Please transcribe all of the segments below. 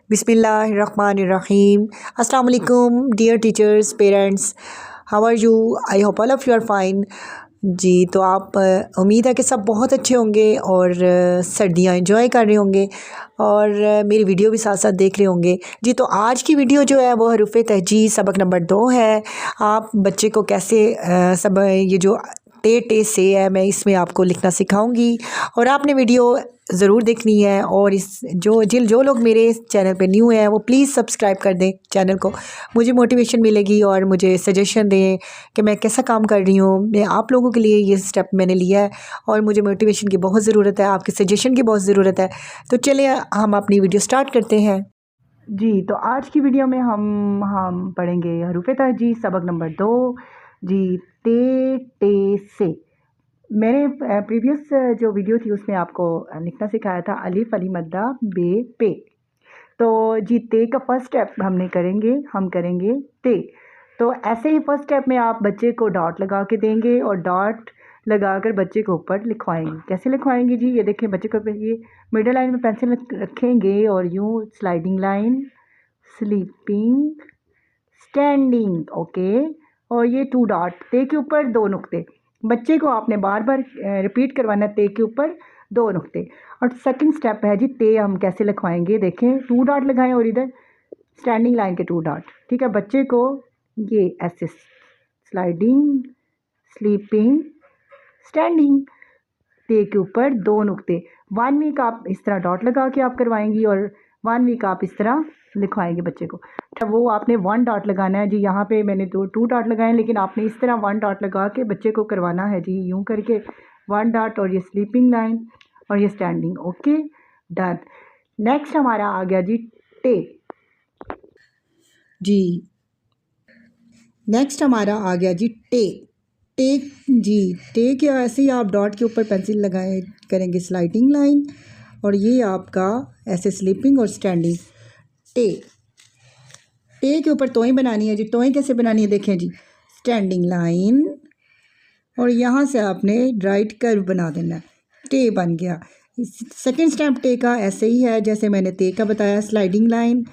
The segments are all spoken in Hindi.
Bismillahirrahmanirrahim. Assalamu alaikum, dear teachers, parents. How are you? I hope all of you are fine. जी तो आप उम्मीद है कि सब बहुत अच्छे होंगे और सर्दियाँ एंजॉय कर रहे होंगे और मेरी वीडियो भी साथ साथ देख रहे होंगे। जी तो आज की वीडियो जो है वो हरूफ़ तहजीज़ सबक नंबर 2 है। आप बच्चे को कैसे सब ये जो टे से है मैं इसमें आपको लिखना सिखाऊंगी और आपने वीडियो ज़रूर देखनी है। और इस जो लोग मेरे चैनल पे न्यू हैं वो प्लीज़ सब्सक्राइब कर दें चैनल को, मुझे मोटिवेशन मिलेगी और मुझे सजेशन दें कि मैं कैसा काम कर रही हूँ। मैं आप लोगों के लिए ये स्टेप मैंने लिया है और मुझे मोटिवेशन की बहुत ज़रूरत है, आपके सजेशन की बहुत ज़रूरत है। तो चलिए हम अपनी वीडियो स्टार्ट करते हैं। जी तो आज की वीडियो में हम पढ़ेंगे हरूफ़ तहजीज़ सबक नंबर 2 जी टे से। मैंने प्रीवियस जो वीडियो थी उसमें आपको लिखना सिखाया था अलिफ अली मद्दा बे पे। तो जी ते का फर्स्ट स्टेप हम करेंगे ते। तो ऐसे ही फर्स्ट स्टेप में आप बच्चे को डॉट लगा के देंगे और डॉट लगाकर बच्चे को ऊपर लिखवाएंगे। कैसे लिखवाएंगे जी, ये देखें बच्चे को ये मिडिल लाइन में पेंसिल रखेंगे और यूँ sliding line, sleeping, standing, okay. और ये 2 डॉट, ते के ऊपर 2 नुक्ते। बच्चे को आपने बार बार रिपीट करवाना, ते के ऊपर 2 नुक्ते। और सेकंड स्टेप है जी ते हम कैसे लिखवाएंगे, देखें 2 डॉट लगाएं और इधर स्टैंडिंग लाइन के 2 डॉट, ठीक है। बच्चे को ये ऐसे स्लाइडिंग, स्लीपिंग, स्टैंडिंग, ते के ऊपर 2 नुक्ते। 1 वीक आप इस तरह डॉट लगा के आप करवाएंगी और 1 वीक आप इस तरह लिखवाएंगे बच्चे को। अच्छा वो आपने 1 डॉट लगाना है जी, यहाँ पे मैंने 2 डॉट लगाए हैं लेकिन आपने इस तरह 1 डॉट लगा के बच्चे को करवाना है जी, यूँ करके 1 डॉट और ये स्लीपिंग लाइन और ये स्टैंडिंग, ओके डन। नेक्स्ट हमारा आ गया जी टे। जी नेक्स्ट हमारा आ गया जी टे जी टे के ऐसे ही आप डॉट के ऊपर पेंसिल लगाए करेंगे स्लाइडिंग लाइन और ये आपका ऐसे स्लीपिंग और स्टैंडिंग। टे के ऊपर तोई बनानी है जी। तोई कैसे बनानी है, देखें जी, स्टैंडिंग लाइन और यहाँ से आपने राइट कर्व बना देना है, टे बन गया। सेकंड स्टेप टे का ऐसे ही है जैसे मैंने ते का बताया, स्लाइडिंग लाइन।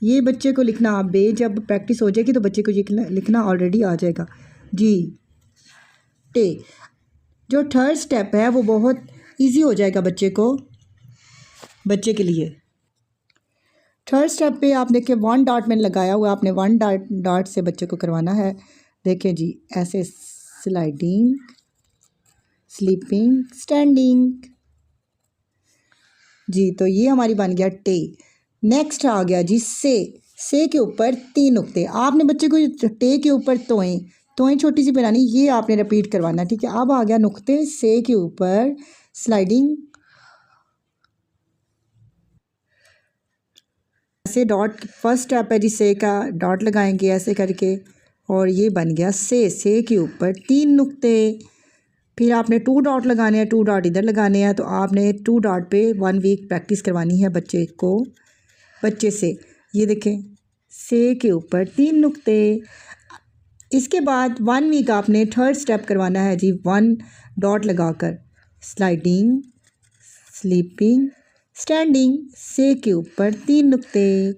ये बच्चे को लिखना आप जब प्रैक्टिस हो जाएगी तो बच्चे को ये लिखना ऑलरेडी आ जाएगा जी टे। जो थर्ड स्टेप है वो बहुत इजी हो जाएगा बच्चे के लिए। थर्ड स्टेप पे आप देखिए 1 डॉट मैंने लगाया हुआ, आपने 1 डॉट से बच्चे को करवाना है। देखिए जी ऐसे स्लाइडिंग, स्लीपिंग, स्टैंडिंग जी। तो ये हमारी बन गया टे। नेक्स्ट आ गया जी से के ऊपर 3 नुक्ते। आपने बच्चे को टे के ऊपर तोएं छोटी सी बनानी, ये आपने रिपीट करवाना, ठीक है। अब आ गया नुक्ते, से के ऊपर स्लाइडिंग, ऐसे डॉट। फर्स्ट स्टेप है जी से का, डॉट लगाएंगे ऐसे करके और ये बन गया से के ऊपर 3 नुक्ते। फिर आपने 2 डॉट लगाने हैं, 2 डॉट इधर लगाने हैं। तो आपने 2 डॉट पे 1 वीक प्रैक्टिस करवानी है बच्चे से। ये देखें से के ऊपर 3 नुक्ते। इसके बाद 1 वीक आपने थर्ड स्टेप करवाना है जी 1 डॉट लगाकर स्लाइडिंग, स्लीपिंग, स्टैंडिंग, से के ऊपर 3 नुक्ते।